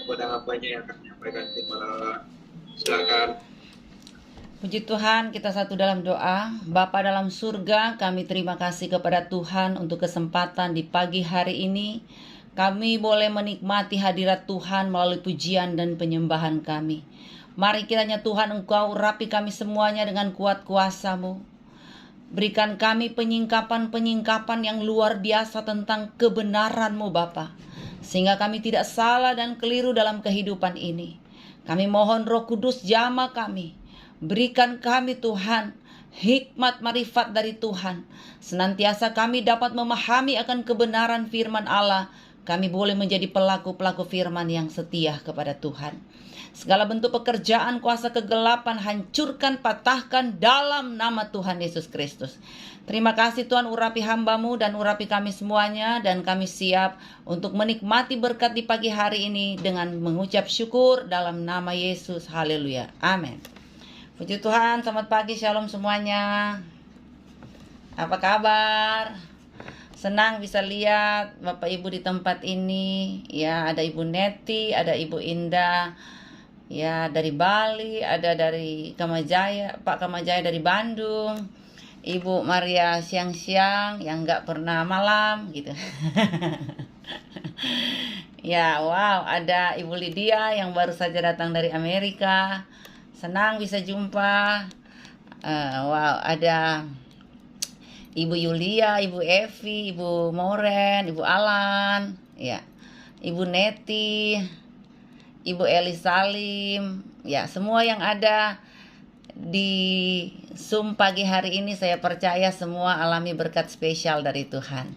kepada hambanya yang akan menyampaikan firman Allah. Silakan. Puji Tuhan, kita satu dalam doa. Bapa dalam surga, kami terima kasih kepada Tuhan untuk kesempatan di pagi hari ini. Kami boleh menikmati hadirat Tuhan melalui pujian dan penyembahan kami. Mari kiranya Tuhan Engkau urapi kami semuanya dengan kuat kuasa-Mu. Berikan kami penyingkapan-penyingkapan yang luar biasa tentang kebenaran-Mu Bapa, sehingga kami tidak salah dan keliru dalam kehidupan ini. Kami mohon Roh Kudus jamah kami. Berikan kami Tuhan hikmat marifat dari Tuhan. Senantiasa kami dapat memahami akan kebenaran firman Allah. Kami boleh menjadi pelaku-pelaku firman yang setia kepada Tuhan. Segala bentuk pekerjaan kuasa kegelapan hancurkan, patahkan dalam nama Tuhan Yesus Kristus. Terima kasih Tuhan, urapi hamba-Mu dan urapi kami semuanya. Dan kami siap untuk menikmati berkat di pagi hari ini dengan mengucap syukur dalam nama Yesus. Haleluya. Amin. Puji Tuhan, selamat pagi, shalom semuanya. Apa kabar? Senang bisa lihat Bapak Ibu di tempat ini. Ya, ada Ibu Neti, ada Ibu Indah. Ya, dari Bali, ada dari Kamajaya, Pak Kamajaya dari Bandung. Ibu Maria siang-siang yang nggak pernah malam gitu. Ya, wow, ada Ibu Lydia yang baru saja datang dari Amerika. Senang bisa jumpa. Wow, ada Ibu Yulia, Ibu Evi, Ibu Moren, Ibu Alan, ya, Ibu Neti, Ibu Eli Salim, ya, semua yang ada di Zoom pagi hari ini saya percaya semua alami berkat spesial dari Tuhan.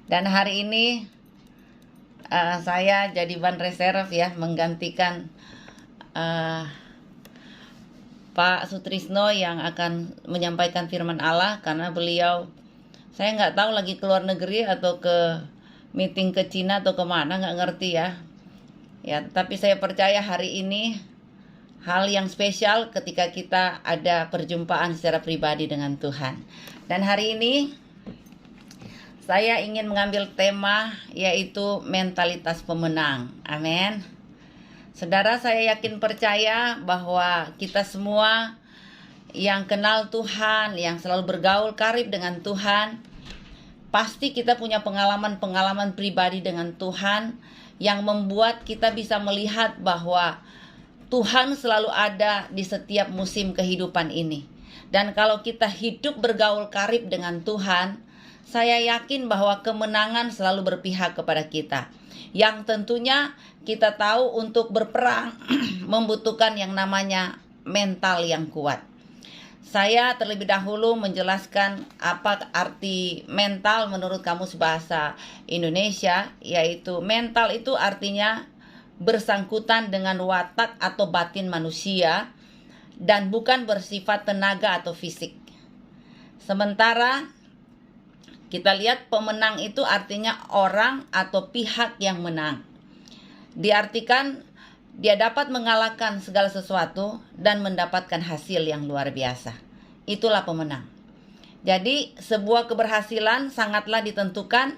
Dan hari ini saya jadi ban reserve ya, menggantikan Pak Sutrisno yang akan menyampaikan firman Allah, karena beliau, saya nggak tahu lagi keluar negeri atau ke meeting ke Cina atau kemana, nggak ngerti ya. Ya, tapi saya percaya hari ini hal yang spesial ketika kita ada perjumpaan secara pribadi dengan Tuhan. Dan hari ini saya ingin mengambil tema yaitu mentalitas pemenang. Amin. Saudara, saya yakin percaya bahwa kita semua yang kenal Tuhan, yang selalu bergaul karib dengan Tuhan, pasti kita punya pengalaman-pengalaman pribadi dengan Tuhan yang membuat kita bisa melihat bahwa Tuhan selalu ada di setiap musim kehidupan ini. Dan kalau kita hidup bergaul karib dengan Tuhan, saya yakin bahwa kemenangan selalu berpihak kepada kita. Yang tentunya kita tahu untuk berperang membutuhkan yang namanya mental yang kuat. Saya terlebih dahulu menjelaskan apa arti mental menurut Kamus Bahasa Indonesia, yaitu mental itu artinya bersangkutan dengan watak atau batin manusia dan bukan bersifat tenaga atau fisik. Sementara kita lihat pemenang itu artinya orang atau pihak yang menang. Diartikan dia dapat mengalahkan segala sesuatu dan mendapatkan hasil yang luar biasa. Itulah pemenang. Jadi sebuah keberhasilan sangatlah ditentukan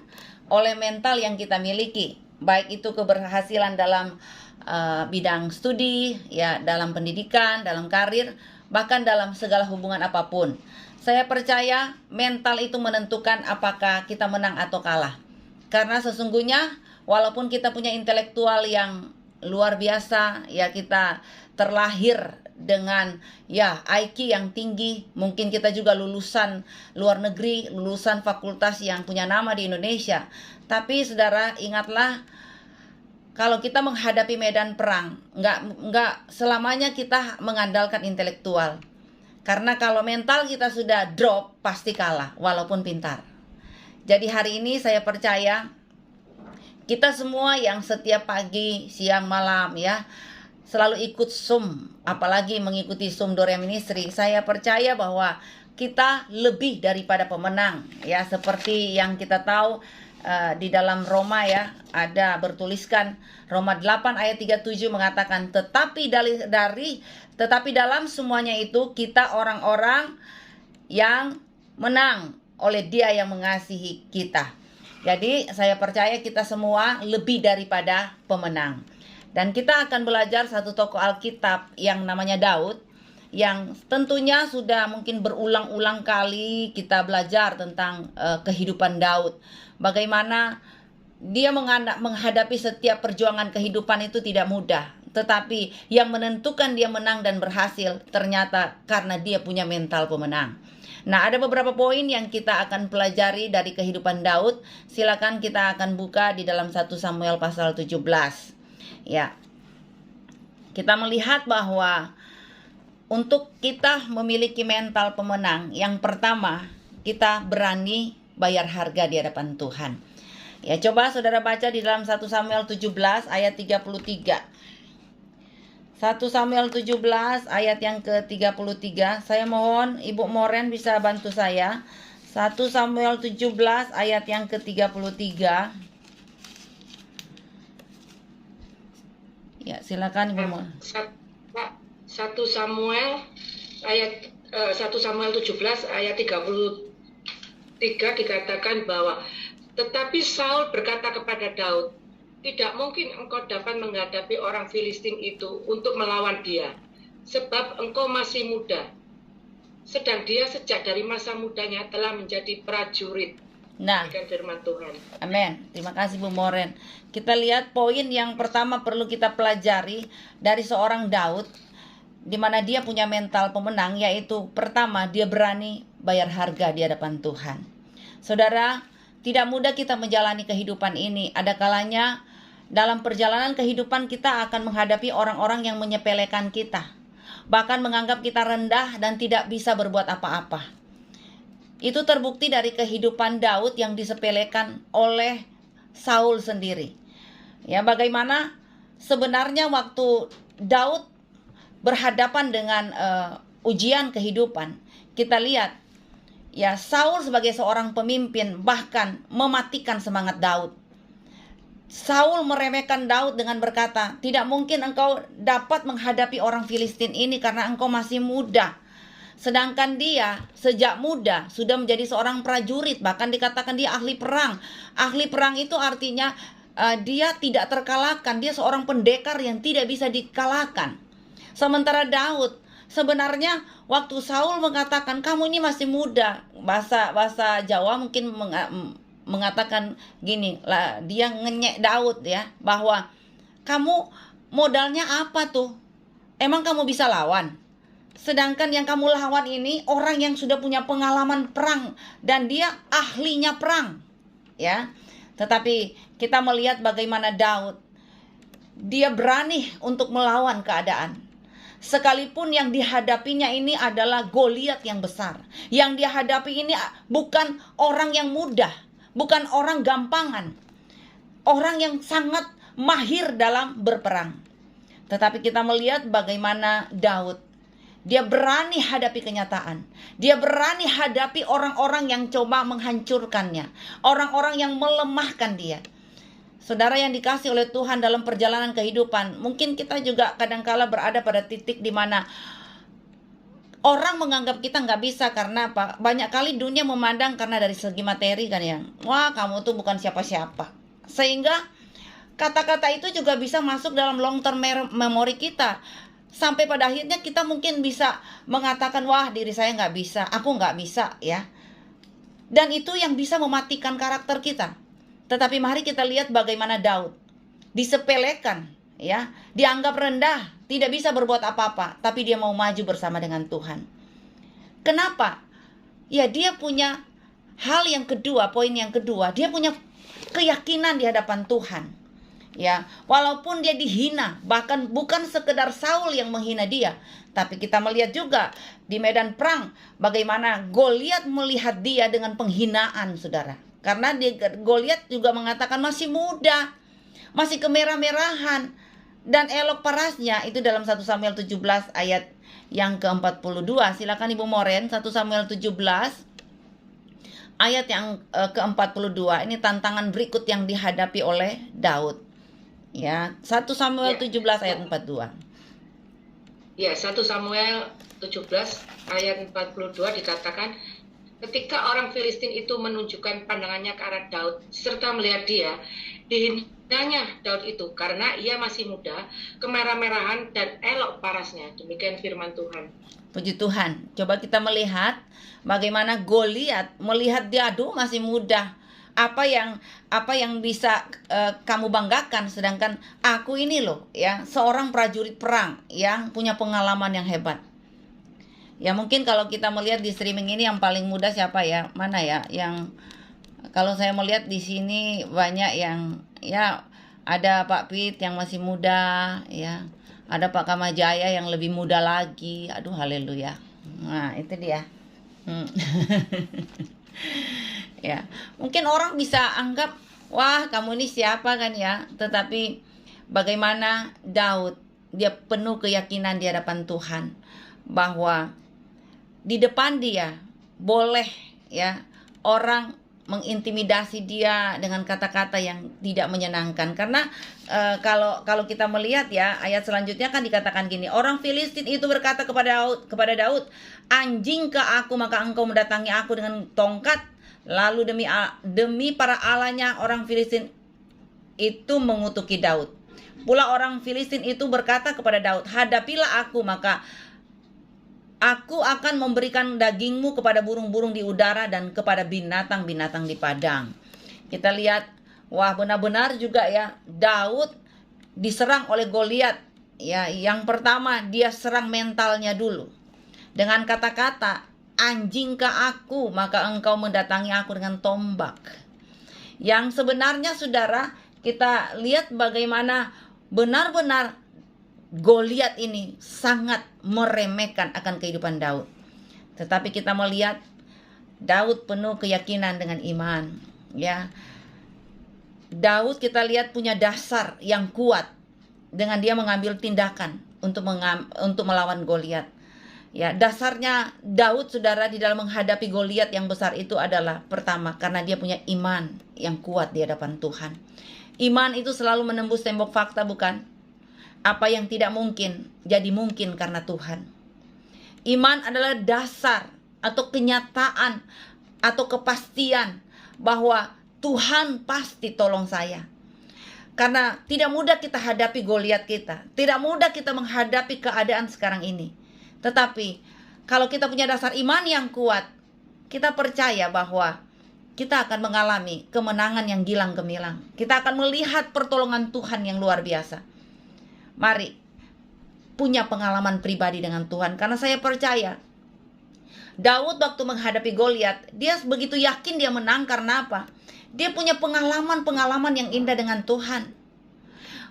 oleh mental yang kita miliki. Baik itu keberhasilan dalam bidang studi, ya, dalam pendidikan, dalam karir, bahkan dalam segala hubungan apapun. Saya percaya mental itu menentukan apakah kita menang atau kalah. Karena sesungguhnya walaupun kita punya intelektual yang luar biasa, ya, kita terlahir dengan ya IQ yang tinggi, mungkin kita juga lulusan luar negeri, lulusan fakultas yang punya nama di Indonesia. Tapi saudara, ingatlah, kalau kita menghadapi medan perang, nggak selamanya kita mengandalkan intelektual. Karena kalau mental kita sudah drop, pasti kalah walaupun pintar. Jadi hari ini saya percaya kita semua yang setiap pagi, siang, malam ya selalu ikut Zoom, apalagi mengikuti Zoom Dorea Ministry, saya percaya bahwa kita lebih daripada pemenang ya, seperti yang kita tahu di dalam Roma ya, ada bertuliskan Roma 8 ayat 37 mengatakan, tetapi dalam semuanya itu kita orang-orang yang menang oleh Dia yang mengasihi kita. Jadi saya percaya kita semua lebih daripada pemenang. Dan kita akan belajar satu tokoh Alkitab yang namanya Daud, yang tentunya sudah mungkin berulang-ulang kali kita belajar tentang kehidupan Daud. Bagaimana dia menghadapi setiap perjuangan kehidupan itu tidak mudah. Tetapi yang menentukan dia menang dan berhasil ternyata karena dia punya mental pemenang. Nah, ada beberapa poin yang kita akan pelajari dari kehidupan Daud. Silakan kita akan buka di dalam 1 Samuel pasal 17. Ya. Kita melihat bahwa untuk kita memiliki mental pemenang, yang pertama, kita berani bayar harga di hadapan Tuhan. Ya, coba saudara baca di dalam 1 Samuel 17 ayat 33. 1 Samuel 17 ayat yang ke-33. Saya mohon Ibu Moren bisa bantu saya. 1 Samuel 17 ayat yang ke-33. Ya, silakan Ibu Moren. 1 Samuel 17 ayat 33 dikatakan bahwa tetapi Saul berkata kepada Daud, tidak mungkin engkau dapat menghadapi orang Filistin itu untuk melawan dia, sebab engkau masih muda, sedang dia sejak dari masa mudanya telah menjadi prajurit. Nah, dan firman Tuhan. Amin. Terima kasih Bu Moren. Kita lihat poin yang pertama perlu kita pelajari dari seorang Daud, di mana dia punya mental pemenang, yaitu pertama, dia berani bayar harga di hadapan Tuhan. Saudara, tidak mudah kita menjalani kehidupan ini. Ada kalanya dalam perjalanan kehidupan kita akan menghadapi orang-orang yang menyepelekan kita, bahkan menganggap kita rendah dan tidak bisa berbuat apa-apa. Itu terbukti dari kehidupan Daud yang disepelekan oleh Saul sendiri. Ya, bagaimana sebenarnya waktu Daud berhadapan dengan ujian kehidupan, kita lihat ya, Saul sebagai seorang pemimpin bahkan mematikan semangat Daud. Saul meremehkan Daud dengan berkata, tidak mungkin engkau dapat menghadapi orang Filistin ini karena engkau masih muda. Sedangkan dia sejak muda sudah menjadi seorang prajurit, bahkan dikatakan dia ahli perang. Ahli perang itu artinya dia tidak terkalahkan, dia seorang pendekar yang tidak bisa dikalahkan. Sementara Daud sebenarnya waktu Saul mengatakan kamu ini masih muda, bahasa Jawa mungkin mengatakan gini lah, dia ngenyek Daud ya, bahwa kamu modalnya apa tuh? Emang kamu bisa lawan? Sedangkan yang kamu lawan ini orang yang sudah punya pengalaman perang dan dia ahlinya perang, ya. Tetapi kita melihat bagaimana Daud, dia berani untuk melawan keadaan. Sekalipun yang dihadapinya ini adalah Goliat yang besar. Yang dihadapi ini bukan orang yang mudah, bukan orang gampangan, orang yang sangat mahir dalam berperang. Tetapi kita melihat bagaimana Daud, dia berani hadapi kenyataan. Dia berani hadapi orang-orang yang coba menghancurkannya, orang-orang yang melemahkan dia. Saudara yang dikasih oleh Tuhan dalam perjalanan kehidupan, mungkin kita juga kadangkala berada pada titik di mana orang menganggap kita nggak bisa karena apa? Banyak kali dunia memandang karena dari segi materi kan ya. Wah, kamu tuh bukan siapa-siapa. Sehingga kata-kata itu juga bisa masuk dalam long term memory kita. Sampai pada akhirnya kita mungkin bisa mengatakan, wah diri saya nggak bisa, aku nggak bisa ya. Dan itu yang bisa mematikan karakter kita. Tetapi mari kita lihat bagaimana Daud disepelekan, ya, dianggap rendah, tidak bisa berbuat apa-apa, tapi dia mau maju bersama dengan Tuhan. Kenapa? Ya, dia punya hal yang kedua, poin yang kedua, dia punya keyakinan di hadapan Tuhan. Ya, walaupun dia dihina, bahkan bukan sekedar Saul yang menghina dia, tapi kita melihat juga di medan perang bagaimana Goliat melihat dia dengan penghinaan, saudara. Karena Goliat juga mengatakan masih muda, masih kemerah-merahan, dan elok parasnya. Itu dalam 1 Samuel 17 ayat yang ke-42. Silakan Ibu Moren, 1 Samuel 17 ayat yang ke-42. Ini tantangan berikut yang dihadapi oleh Daud. Ya, 1 Samuel 17 ayat 42. Ya, 1 Samuel 17 ayat 42 dikatakan, ketika orang Filistin itu menunjukkan pandangannya ke arah Daud serta melihat dia Nanya Daud itu karena ia masih muda, kemerah-merahan dan elok parasnya. Demikian firman Tuhan. Puji Tuhan. Coba kita melihat bagaimana Goliat melihat dia, aduh masih muda. Apa yang bisa kamu banggakan, sedangkan aku ini loh ya seorang prajurit perang yang punya pengalaman yang hebat. Ya mungkin kalau kita melihat di streaming ini yang paling muda siapa ya? Mana ya? Yang kalau saya melihat di sini banyak yang ya ada Pak Pit yang masih muda ya. Ada Pak Kamajaya yang lebih muda lagi. Aduh haleluya. Nah, itu dia. Ya, mungkin orang bisa anggap wah kamu ini siapa kan ya. Tetapi bagaimana Daud, dia penuh keyakinan di hadapan Tuhan bahwa di depan dia boleh ya orang mengintimidasi dia dengan kata-kata yang tidak menyenangkan. Karena kalau kita melihat ya ayat selanjutnya kan dikatakan gini, orang Filistin itu berkata kepada Daud, anjingkah aku maka engkau mendatangi aku dengan tongkat. Lalu demi para allahnya orang Filistin itu mengutuki Daud. Pula orang Filistin itu berkata kepada Daud, hadapilah aku maka aku akan memberikan dagingmu kepada burung-burung di udara dan kepada binatang-binatang di padang. Kita lihat, wah benar-benar juga ya, Daud diserang oleh Goliat. Ya, yang pertama dia serang mentalnya dulu. Dengan kata-kata, anjingkah aku maka engkau mendatangi aku dengan tombak. Yang sebenarnya saudara, kita lihat bagaimana benar-benar Goliat ini sangat meremehkan akan kehidupan Daud. Tetapi kita melihat Daud penuh keyakinan dengan iman. Ya, Daud kita lihat punya dasar yang kuat dengan dia mengambil tindakan untuk melawan Goliat. Ya, dasarnya Daud saudara di dalam menghadapi Goliat yang besar itu adalah pertama karena dia punya iman yang kuat di hadapan Tuhan. Iman itu selalu menembus tembok fakta, bukan? Apa yang tidak mungkin jadi mungkin karena Tuhan. Iman adalah dasar atau kenyataan atau kepastian bahwa Tuhan pasti tolong saya. Karena tidak mudah kita hadapi Goliat kita. Tidak mudah kita menghadapi keadaan sekarang ini. Tetapi kalau kita punya dasar iman yang kuat, kita percaya bahwa kita akan mengalami kemenangan yang gilang gemilang. Kita akan melihat pertolongan Tuhan yang luar biasa. Mari punya pengalaman pribadi dengan Tuhan. Karena saya percaya Daud waktu menghadapi Goliat, dia begitu yakin dia menang karena apa? Dia punya pengalaman yang indah dengan Tuhan.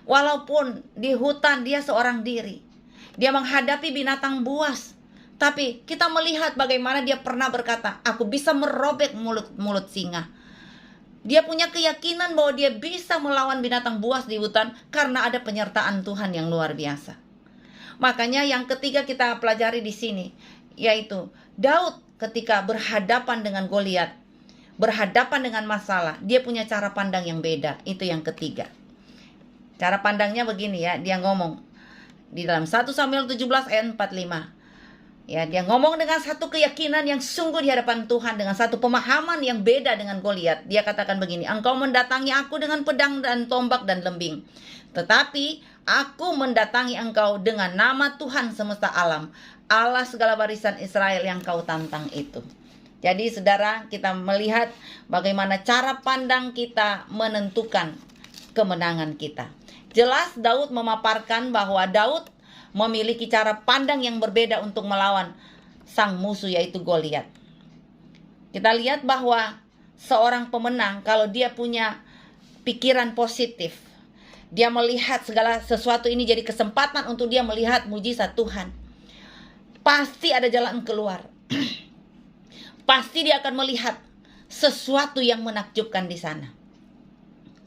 Walaupun di hutan dia seorang diri, dia menghadapi binatang buas, tapi kita melihat bagaimana dia pernah berkata, aku bisa merobek mulut singa. Dia punya keyakinan bahwa dia bisa melawan binatang buas di hutan karena ada penyertaan Tuhan yang luar biasa. Makanya yang ketiga kita pelajari di sini, yaitu Daud ketika berhadapan dengan Goliat, berhadapan dengan masalah, dia punya cara pandang yang beda. Itu yang ketiga. Cara pandangnya begini ya, dia ngomong di dalam 1 Samuel 17 ayat 45. Ya, dia ngomong dengan satu keyakinan yang sungguh di hadapan Tuhan, dengan satu pemahaman yang beda dengan Goliat. Dia katakan begini, engkau mendatangi aku dengan pedang dan tombak dan lembing, tetapi aku mendatangi engkau dengan nama Tuhan semesta alam, Allah segala barisan Israel yang kau tantang itu. Jadi saudara, kita melihat bagaimana cara pandang kita menentukan kemenangan kita. Jelas Daud memaparkan bahwa Daud memiliki cara pandang yang berbeda untuk melawan sang musuh yaitu Goliat. Kita lihat bahwa seorang pemenang kalau dia punya pikiran positif, dia melihat segala sesuatu ini jadi kesempatan untuk dia melihat mujizat Tuhan. Pasti ada jalan keluar. Pasti dia akan melihat sesuatu yang menakjubkan di sana.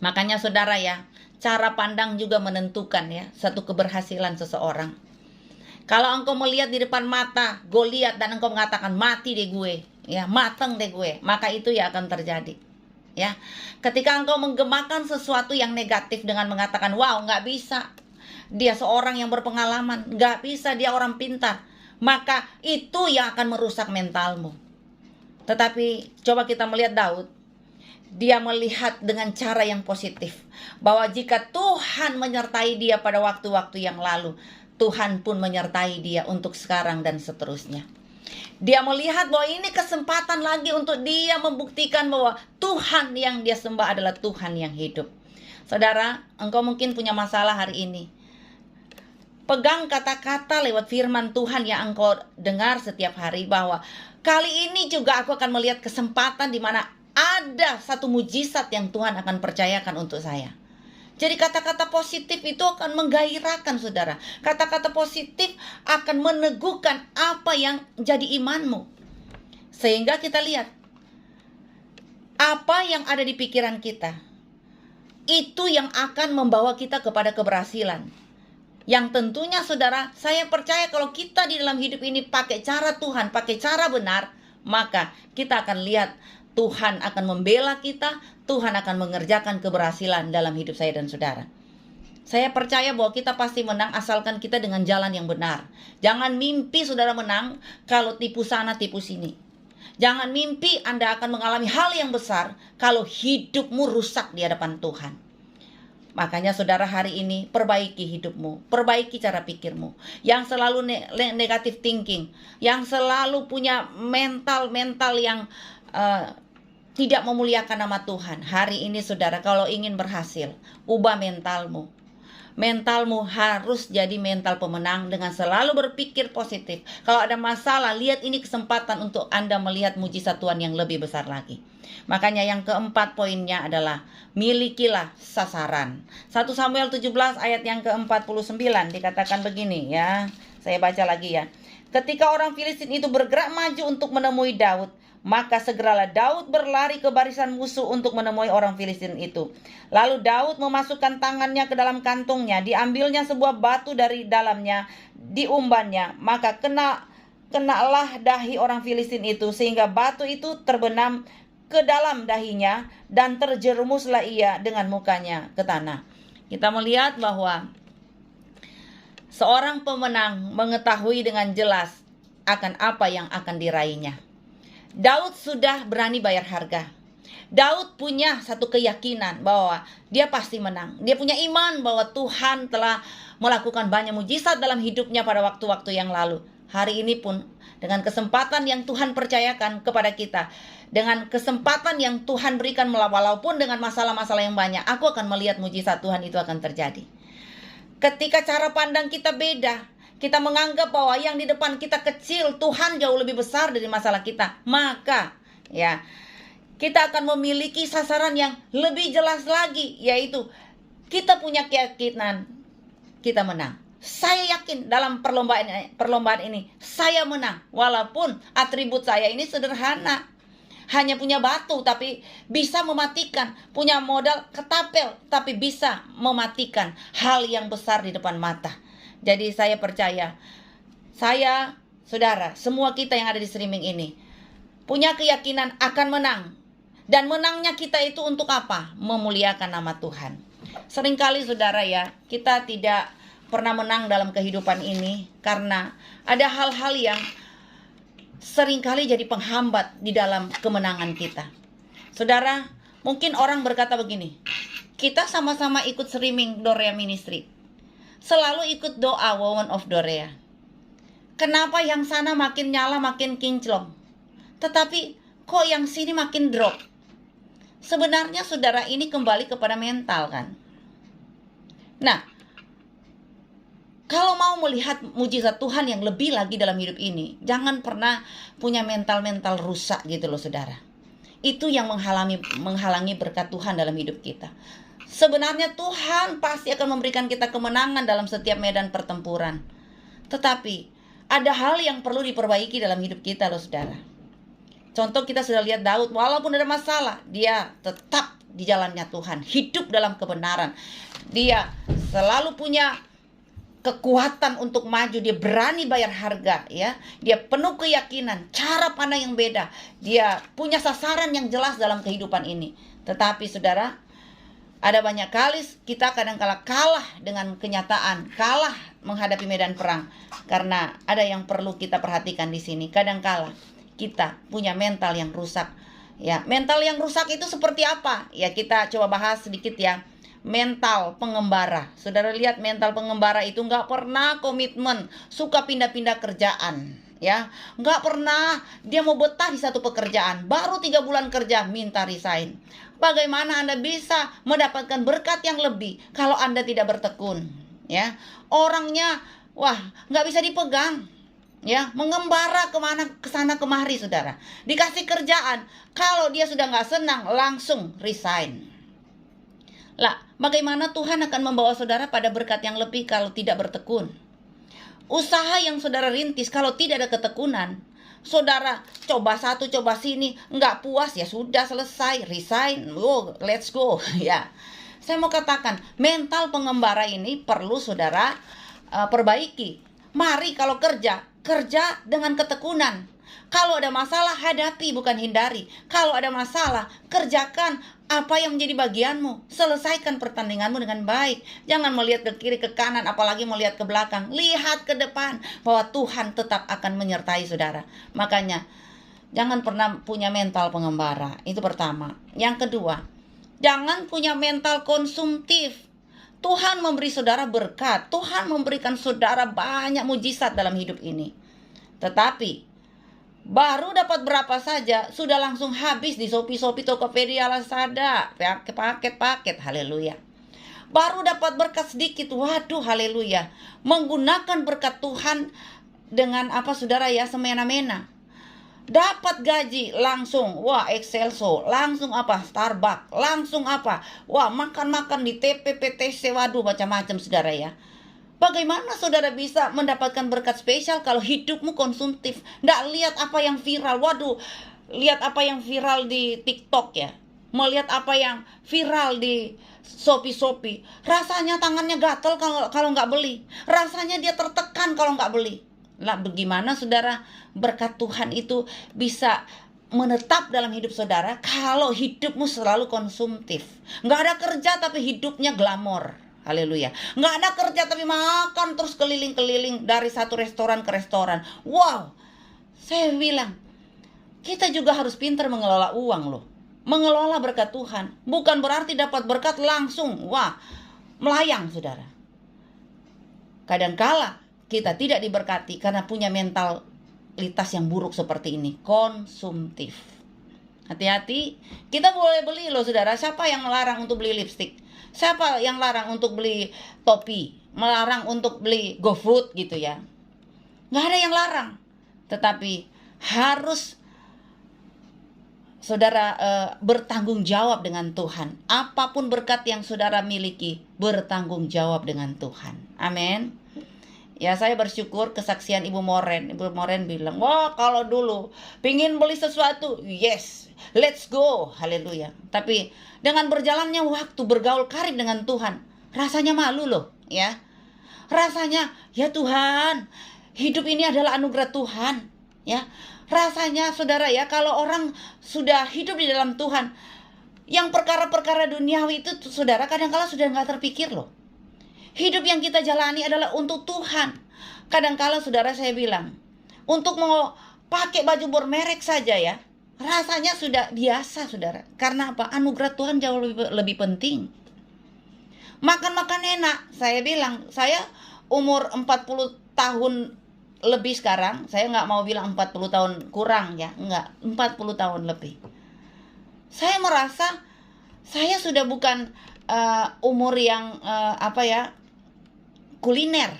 Makanya saudara ya, cara pandang juga menentukan ya satu keberhasilan seseorang. Kalau engkau melihat di depan mata Goliat dan engkau mengatakan mati deh gue, ya mateng deh gue, maka itu ya akan terjadi. Ya, ketika engkau menggemakan sesuatu yang negatif dengan mengatakan wow nggak bisa, dia seorang yang berpengalaman, nggak bisa, dia orang pintar, maka itu yang akan merusak mentalmu. Tetapi coba kita melihat Daud. dia melihat dengan cara yang positif, bahwa jika Tuhan menyertai dia pada waktu-waktu yang lalu, Tuhan pun menyertai dia untuk sekarang dan seterusnya. Dia melihat bahwa ini kesempatan lagi untuk dia membuktikan bahwa Tuhan yang dia sembah adalah Tuhan yang hidup. Saudara, engkau mungkin punya masalah hari ini. Pegang kata-kata lewat firman Tuhan yang engkau dengar setiap hari, bahwa kali ini juga aku akan melihat kesempatan di mana ada satu mujizat yang Tuhan akan percayakan untuk saya. Jadi kata-kata positif itu akan menggairahkan saudara. Kata-kata positif akan meneguhkan apa yang jadi imanmu. Sehingga kita lihat apa yang ada di pikiran kita, itu yang akan membawa kita kepada keberhasilan. Yang tentunya saudara, saya percaya kalau kita di dalam hidup ini pakai cara Tuhan, pakai cara benar, maka kita akan lihat Tuhan akan membela kita, Tuhan akan mengerjakan keberhasilan dalam hidup saya dan saudara. Saya percaya bahwa kita pasti menang asalkan kita dengan jalan yang benar. Jangan mimpi saudara menang kalau tipu sana tipu sini. Jangan mimpi Anda akan mengalami hal yang besar kalau hidupmu rusak di hadapan Tuhan. Makanya saudara hari ini perbaiki hidupmu, perbaiki cara pikirmu. Yang selalu negative thinking, yang selalu punya mental yang tidak memuliakan nama Tuhan. Hari ini saudara, kalau ingin berhasil, ubah mentalmu. Mentalmu harus jadi mental pemenang dengan selalu berpikir positif. Kalau ada masalah, lihat ini kesempatan untuk Anda melihat mujizat Tuhan yang lebih besar lagi. Makanya yang keempat poinnya adalah milikilah sasaran. 1 Samuel 17 ayat yang ke-49 dikatakan begini ya. Saya baca lagi ya. Ketika orang Filistin itu bergerak maju untuk menemui Daud, maka segeralah Daud berlari ke barisan musuh untuk menemui orang Filistin itu. Lalu Daud memasukkan tangannya ke dalam kantungnya, diambilnya sebuah batu dari dalamnya, diumbannya, maka kenalah dahi orang Filistin itu, sehingga batu itu terbenam ke dalam dahinya, dan terjerumuslah ia dengan mukanya ke tanah. Kita melihat bahwa seorang pemenang mengetahui dengan jelas akan apa yang akan diraihnya. Daud sudah berani bayar harga. Daud punya satu keyakinan bahwa dia pasti menang. Dia punya iman bahwa Tuhan telah melakukan banyak mujizat dalam hidupnya pada waktu-waktu yang lalu. Hari ini pun dengan kesempatan yang Tuhan percayakan kepada kita, dengan kesempatan yang Tuhan berikan, walaupun dengan masalah-masalah yang banyak, aku akan melihat mujizat Tuhan itu akan terjadi. Ketika cara pandang kita beda, kita menganggap bahwa yang di depan kita kecil, Tuhan jauh lebih besar dari masalah kita, maka ya kita akan memiliki sasaran yang lebih jelas lagi, yaitu kita punya keyakinan kita menang. Saya yakin dalam perlombaan ini saya menang, walaupun atribut saya ini sederhana, hanya punya batu tapi bisa mematikan, punya modal ketapel tapi bisa mematikan hal yang besar di depan mata. Jadi saya percaya, saya, saudara, semua kita yang ada di streaming ini punya keyakinan akan menang. Dan menangnya kita itu untuk apa? Memuliakan nama Tuhan. Seringkali saudara ya, kita tidak pernah menang dalam kehidupan ini karena ada hal-hal yang seringkali jadi penghambat di dalam kemenangan kita. Saudara, mungkin orang berkata begini, kita sama-sama ikut streaming Dorea Ministry, selalu ikut doa Woman of Dorea. Kenapa yang sana makin nyala makin kinclong, tetapi kok yang sini makin drop? Sebenarnya saudara, ini kembali kepada mental kan. Nah, kalau mau melihat mujizat Tuhan yang lebih lagi dalam hidup ini, jangan pernah punya mental-mental rusak gitu loh saudara. Itu yang menghalangi berkat Tuhan dalam hidup kita. Sebenarnya Tuhan pasti akan memberikan kita kemenangan dalam setiap medan pertempuran. Tetapi ada hal yang perlu diperbaiki dalam hidup kita loh saudara. Contoh, kita sudah lihat Daud, walaupun ada masalah, dia tetap di jalannya Tuhan, hidup dalam kebenaran. Dia selalu punya kekuatan untuk maju, dia berani bayar harga ya. Dia penuh keyakinan, cara pandang yang beda. Dia punya sasaran yang jelas dalam kehidupan ini. Tetapi saudara, ada banyak kali kita kadang-kala kalah dengan kenyataan, kalah menghadapi medan perang. Karena ada yang perlu kita perhatikan di sini. Kadang-kala kita punya mental yang rusak. Ya, mental yang rusak itu seperti apa? Ya, kita coba bahas sedikit ya. Mental pengembara. Saudara lihat, mental pengembara itu nggak pernah komitmen, suka pindah-pindah kerjaan. Ya, nggak pernah dia mau betah di satu pekerjaan. Baru 3 bulan kerja minta resign. Bagaimana Anda bisa mendapatkan berkat yang lebih kalau Anda tidak bertekun? Ya, orangnya wah nggak bisa dipegang. Ya, mengembara kemana, kesana kemari, saudara. Dikasih kerjaan, kalau dia sudah nggak senang langsung resign. Lah, bagaimana Tuhan akan membawa saudara pada berkat yang lebih kalau tidak bertekun? Usaha yang saudara rintis kalau tidak ada ketekunan, saudara coba satu coba sini, nggak puas ya sudah selesai, resign, let's go. Ya, saya mau katakan mental pengembara ini perlu saudara perbaiki. Mari kalau kerja dengan ketekunan. Kalau ada masalah, hadapi bukan hindari. Kalau ada masalah, kerjakan apa yang menjadi bagianmu. Selesaikan pertandinganmu dengan baik. Jangan melihat ke kiri, ke kanan, apalagi melihat ke belakang. Lihat ke depan bahwa Tuhan tetap akan menyertai saudara. Makanya, jangan pernah punya mental pengembara. Itu pertama. Yang kedua, jangan punya mental konsumtif. Tuhan memberi saudara berkat. Tuhan memberikan saudara banyak mujizat dalam hidup ini. Tetapi baru dapat berapa saja sudah langsung habis di Shopee, Tokopedia, Lazada, paket-paket, haleluya. Baru dapat berkat sedikit, waduh haleluya. Menggunakan berkat Tuhan dengan apa saudara ya, semena-mena. Dapat gaji langsung, wah Excelso, langsung apa Starbucks, langsung apa, wah makan-makan di TPPTC, waduh macam-macam saudara ya. Bagaimana saudara bisa mendapatkan berkat spesial kalau hidupmu konsumtif? Nggak lihat apa yang viral, waduh, lihat apa yang viral di TikTok ya, melihat apa yang viral di Shopee, rasanya tangannya gatel kalau nggak beli, rasanya dia tertekan kalau nggak beli. Lah bagaimana saudara berkat Tuhan itu bisa menetap dalam hidup saudara kalau hidupmu selalu konsumtif? Nggak ada kerja tapi hidupnya glamor. Haleluya. Nggak ada kerja tapi makan terus keliling-keliling dari satu restoran ke restoran. Wow. Saya bilang, kita juga harus pintar mengelola uang loh. Mengelola berkat Tuhan. Bukan berarti dapat berkat langsung. Wah, melayang saudara. Kadangkala kita tidak diberkati karena punya mentalitas yang buruk seperti ini. Konsumtif. Hati-hati. Kita boleh beli loh saudara. Siapa yang melarang untuk beli lipstik? Siapa yang larang untuk beli topi? Melarang untuk beli GoFood gitu ya? Nggak ada yang larang. Tetapi harus saudara bertanggung jawab dengan Tuhan. Apapun berkat yang saudara miliki, bertanggung jawab dengan Tuhan. Amin. Ya, saya bersyukur kesaksian Ibu Moren. Ibu Moren bilang, wah kalau dulu pingin beli sesuatu, yes, let's go, haleluya. Tapi dengan berjalannya waktu, bergaul karib dengan Tuhan, rasanya malu loh, ya. Rasanya, ya Tuhan, hidup ini adalah anugerah Tuhan, ya. Rasanya saudara ya, kalau orang sudah hidup di dalam Tuhan, yang perkara-perkara duniawi itu saudara kadang-kala sudah nggak terpikir loh. Hidup yang kita jalani adalah untuk Tuhan. Kadang-kala saudara saya bilang, untuk mau pakai baju bermerek saja ya, rasanya sudah biasa saudara. Karena apa? Anugerah Tuhan jauh lebih penting. Makan-makan enak. Saya bilang, saya umur 40 tahun lebih sekarang. Saya nggak mau bilang 40 tahun kurang ya. Enggak, 40 tahun lebih. Saya merasa saya sudah bukan umur yang kuliner,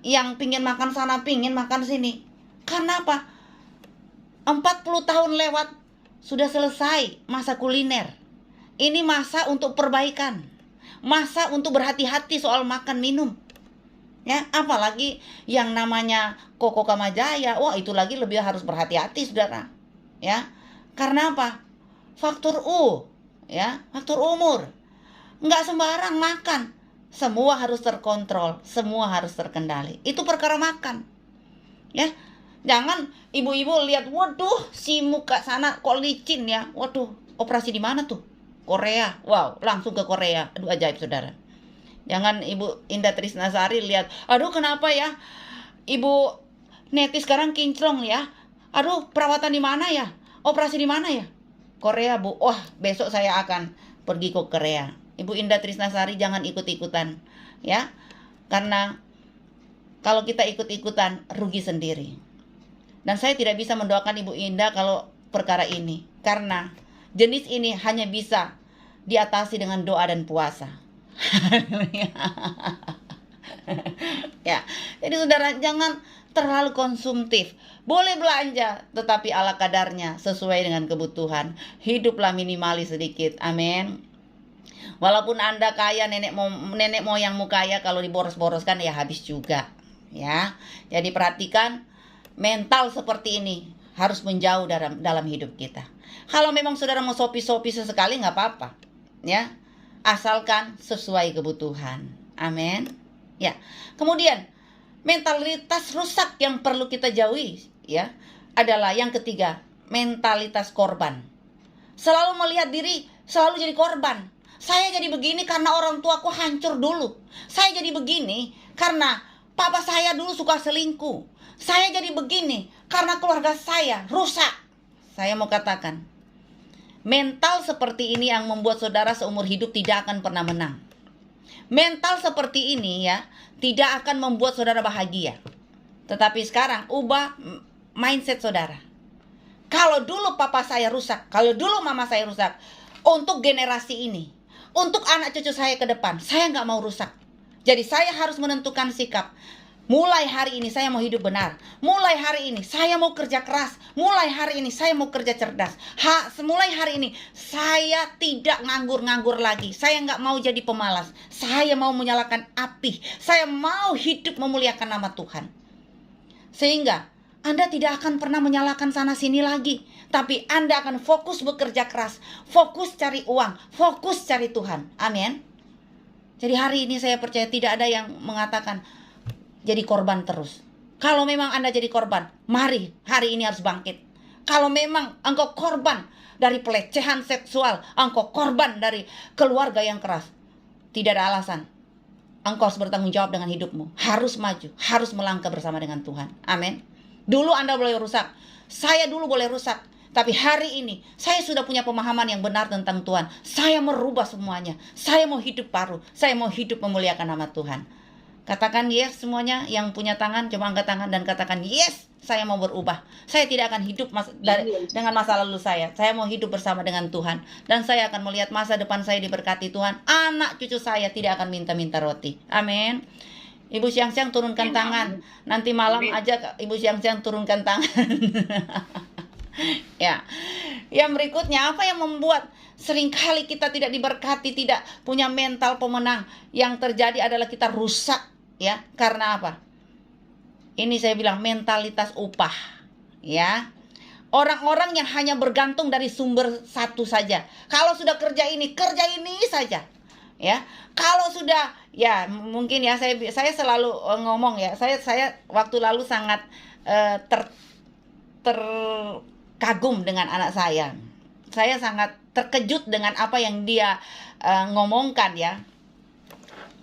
yang pingin makan sana, pingin makan sini. Karena apa? 40 tahun lewat, sudah selesai masa kuliner. Ini masa untuk perbaikan, masa untuk berhati-hati soal makan minum. Ya, apalagi yang namanya Koko Kamajaya, wah itu lagi lebih harus berhati-hati saudara. Ya, karena apa? Faktor U, ya, faktor umur. Nggak sembarang makan. Semua harus terkontrol, semua harus terkendali. Itu perkara makan. Ya. Jangan ibu-ibu lihat, waduh, si muka sana kok licin ya. Waduh, operasi di mana tuh? Korea. Wow, langsung ke Korea. Aduh, ajaib saudara. Jangan Ibu Indah Trisnasari lihat, aduh kenapa ya? Ibu Neti sekarang kinclong ya. Aduh, perawatan di mana ya? Operasi di mana ya? Korea, Bu. Wah, besok saya akan pergi ke Korea. Ibu Indah Trisnasari jangan ikut-ikutan, ya. Karena kalau kita ikut-ikutan rugi sendiri. Dan saya tidak bisa mendoakan Ibu Indah kalau perkara ini, karena jenis ini hanya bisa diatasi dengan doa dan puasa. Ya, jadi saudara jangan terlalu konsumtif. Boleh belanja, tetapi ala kadarnya, sesuai dengan kebutuhan. Hiduplah minimalis sedikit. Amin. Walaupun Anda kaya, nenek moyangmu kaya, kalau diboros-boroskan ya habis juga. Ya, jadi perhatikan mental seperti ini harus menjauh dalam hidup kita. Kalau memang saudara mau sopi-sopi sesekali nggak apa-apa, ya, asalkan sesuai kebutuhan. Amin. Ya, kemudian mentalitas rusak yang perlu kita jauhi, ya, adalah yang ketiga, mentalitas korban. Selalu melihat diri selalu jadi korban. Saya jadi begini karena orang tuaku hancur dulu. Saya jadi begini karena papa saya dulu suka selingkuh. Saya jadi begini karena keluarga saya rusak. Saya mau katakan, mental seperti ini yang membuat saudara seumur hidup tidak akan pernah menang. Mental seperti ini, ya, tidak akan membuat saudara bahagia. Tetapi sekarang ubah mindset saudara. Kalau dulu papa saya rusak, kalau dulu mama saya rusak, untuk generasi ini, untuk anak cucu saya ke depan, saya nggak mau rusak. Jadi saya harus menentukan sikap. Mulai hari ini saya mau hidup benar. Mulai hari ini saya mau kerja keras. Mulai hari ini saya mau kerja cerdas. Mulai hari ini saya tidak nganggur-nganggur lagi. Saya nggak mau jadi pemalas. Saya mau menyalakan api. Saya mau hidup memuliakan nama Tuhan. Sehingga Anda tidak akan pernah menyalahkan sana sini lagi. Tapi Anda akan fokus bekerja keras. Fokus cari uang. Fokus cari Tuhan. Amin. Jadi hari ini saya percaya tidak ada yang mengatakan jadi korban terus. Kalau memang Anda jadi korban, mari hari ini harus bangkit. Kalau memang engkau korban dari pelecehan seksual, engkau korban dari keluarga yang keras, tidak ada alasan. Engkau harus bertanggung jawab dengan hidupmu. Harus maju, harus melangkah bersama dengan Tuhan. Amin. Dulu Anda boleh rusak, saya dulu boleh rusak. Tapi hari ini saya sudah punya pemahaman yang benar tentang Tuhan. Saya merubah semuanya. Saya mau hidup baru. Saya mau hidup memuliakan nama Tuhan. Katakan yes semuanya yang punya tangan, coba angkat tangan dan katakan yes, saya mau berubah. Saya tidak akan hidup dengan masa lalu saya. Saya mau hidup bersama dengan Tuhan. Dan saya akan melihat masa depan saya diberkati Tuhan. Anak cucu saya tidak akan minta-minta roti. Amin. Ibu siang-siang turunkan tangan. Nanti malam aja Ibu siang-siang turunkan tangan. Ya. Yang berikutnya, apa yang membuat seringkali kita tidak diberkati, tidak punya mental pemenang? Yang terjadi adalah kita rusak. Ya, karena apa? Ini saya bilang mentalitas upah. Ya, orang-orang yang hanya bergantung dari sumber satu saja. Kalau sudah kerja ini saja. Ya, kalau sudah, ya mungkin ya saya selalu ngomong ya. Saya waktu lalu sangat terkagum dengan anak saya. Saya sangat terkejut dengan apa yang dia ngomongkan ya.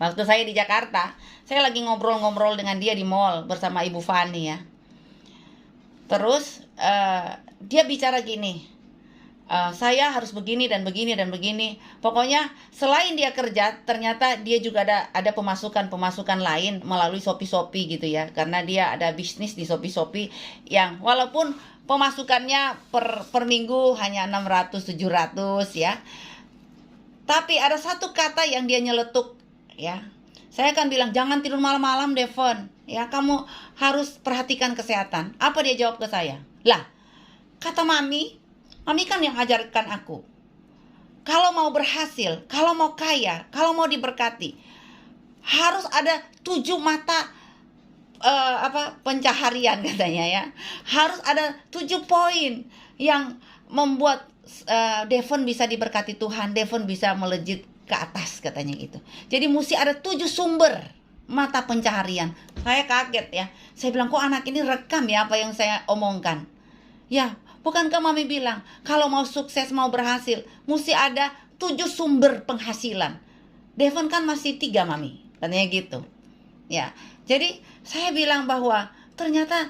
Waktu saya di Jakarta, saya lagi ngobrol-ngobrol dengan dia di mall bersama Ibu Fani ya. Terus dia bicara gini, saya harus begini dan begini dan begini. Pokoknya selain dia kerja, ternyata dia juga ada pemasukan lain melalui Shopee gitu ya. Karena dia ada bisnis di Shopee yang walaupun pemasukannya per minggu hanya 600-700 ya. Tapi ada satu kata yang dia nyeletuk ya. Saya akan bilang, jangan tidur malam-malam Devon. Ya, kamu harus perhatikan kesehatan. Apa dia jawab ke saya? Lah, kata Mami kan yang ajarkan aku. Kalau mau berhasil, kalau mau kaya, kalau mau diberkati, harus ada 7 mata pencaharian katanya ya. Harus ada 7 poin yang membuat Devon bisa diberkati Tuhan, Devon bisa melejit ke atas katanya gitu. Jadi mesti ada 7 sumber mata pencaharian. Saya kaget ya. Saya bilang, kok anak ini rekam ya apa yang saya omongkan. Ya, bukankah Mami bilang kalau mau sukses, mau berhasil, mesti ada 7 sumber penghasilan. Devon kan masih 3 Mami, katanya gitu. Ya, jadi saya bilang bahwa ternyata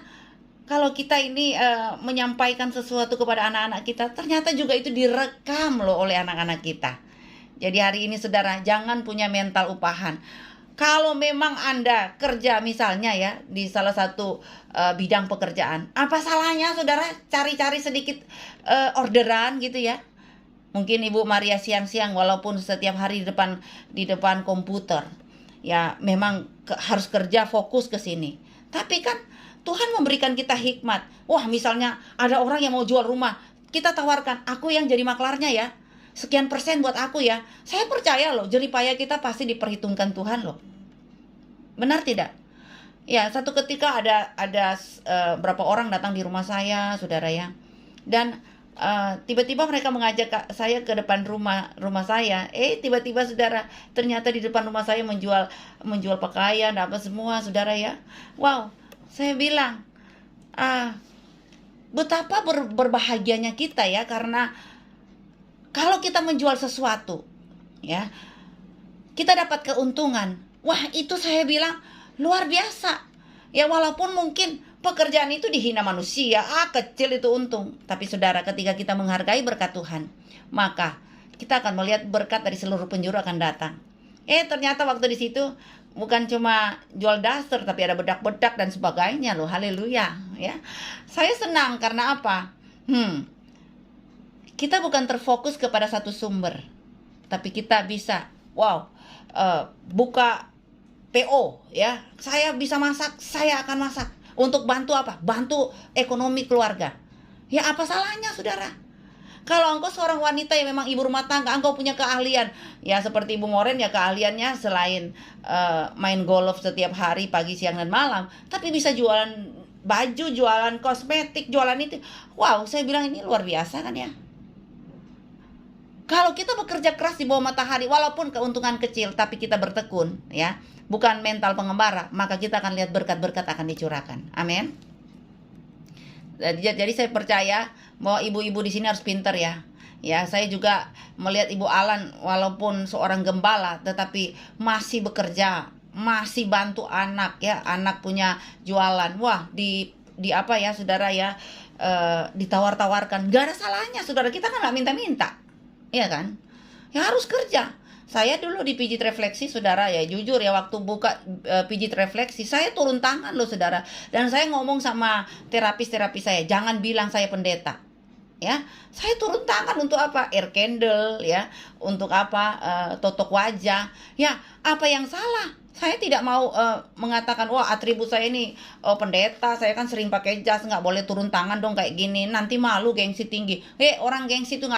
kalau kita ini menyampaikan sesuatu kepada anak-anak kita, ternyata juga itu direkam loh oleh anak-anak kita. Jadi hari ini saudara, jangan punya mental upahan. Kalau memang Anda kerja misalnya ya di salah satu bidang pekerjaan, apa salahnya saudara cari-cari sedikit orderan gitu ya. Mungkin Ibu Maria siang-siang walaupun setiap hari di depan komputer. Ya memang harus kerja fokus ke sini. Tapi kan Tuhan memberikan kita hikmat. Wah, misalnya ada orang yang mau jual rumah, kita tawarkan, aku yang jadi maklarnya ya. Sekian persen buat aku ya. Saya percaya loh, jeripaya kita pasti diperhitungkan Tuhan loh. Benar tidak? Ya, satu ketika ada berapa orang datang di rumah saya, saudara ya. Dan tiba-tiba mereka mengajak saya ke depan rumah saya. Tiba-tiba saudara, ternyata di depan rumah saya menjual pakaian, apa semua, saudara ya. Wow, saya bilang, betapa berbahagianya kita ya, karena kalau kita menjual sesuatu, ya, kita dapat keuntungan. Wah, itu saya bilang luar biasa. Ya, walaupun mungkin pekerjaan itu dihina manusia, kecil itu untung. Tapi saudara, ketika kita menghargai berkat Tuhan, maka kita akan melihat berkat dari seluruh penjuru akan datang. Ternyata waktu di situ bukan cuma jual daster, tapi ada bedak-bedak dan sebagainya loh. Haleluya, ya. Saya senang karena apa? Kita bukan terfokus kepada satu sumber, tapi kita bisa, buka PO, ya. Saya bisa masak, saya akan masak. Untuk bantu apa? Bantu ekonomi keluarga. Ya, apa salahnya, saudara? Kalau engkau seorang wanita yang memang ibu rumah tangga, engkau punya keahlian. Ya, seperti Ibu Moren ya, keahliannya selain main golf setiap hari, pagi, siang, dan malam, tapi bisa jualan baju, jualan kosmetik, jualan itu. Wow, saya bilang ini luar biasa kan ya. Kalau kita bekerja keras di bawah matahari, walaupun keuntungan kecil, tapi kita bertekun, ya, bukan mental pengembara, maka kita akan lihat berkat-berkat akan dicurahkan. Amin. Jadi saya percaya bahwa ibu-ibu di sini harus pintar ya. Ya, saya juga melihat Ibu Alan walaupun seorang gembala, tetapi masih bekerja, masih bantu anak ya. Anak punya jualan. Wah, di apa ya, saudara ya, ditawar-tawarkan. Gak ada salahnya, saudara, kita kan nggak minta-minta. Iya kan? Ya harus kerja. Saya dulu di Pijit Refleksi, saudara ya, jujur ya, waktu buka Pijit Refleksi, saya turun tangan loh, saudara. Dan saya ngomong sama terapis saya, jangan bilang saya pendeta. Ya, saya turun tangan untuk apa? Air candle ya, untuk apa? Totok wajah. Ya, apa yang salah? Saya tidak mau mengatakan, wah atribut saya ini pendeta, saya kan sering pakai jas, nggak boleh turun tangan dong kayak gini. Nanti malu, gengsi tinggi. Orang gengsi itu nggak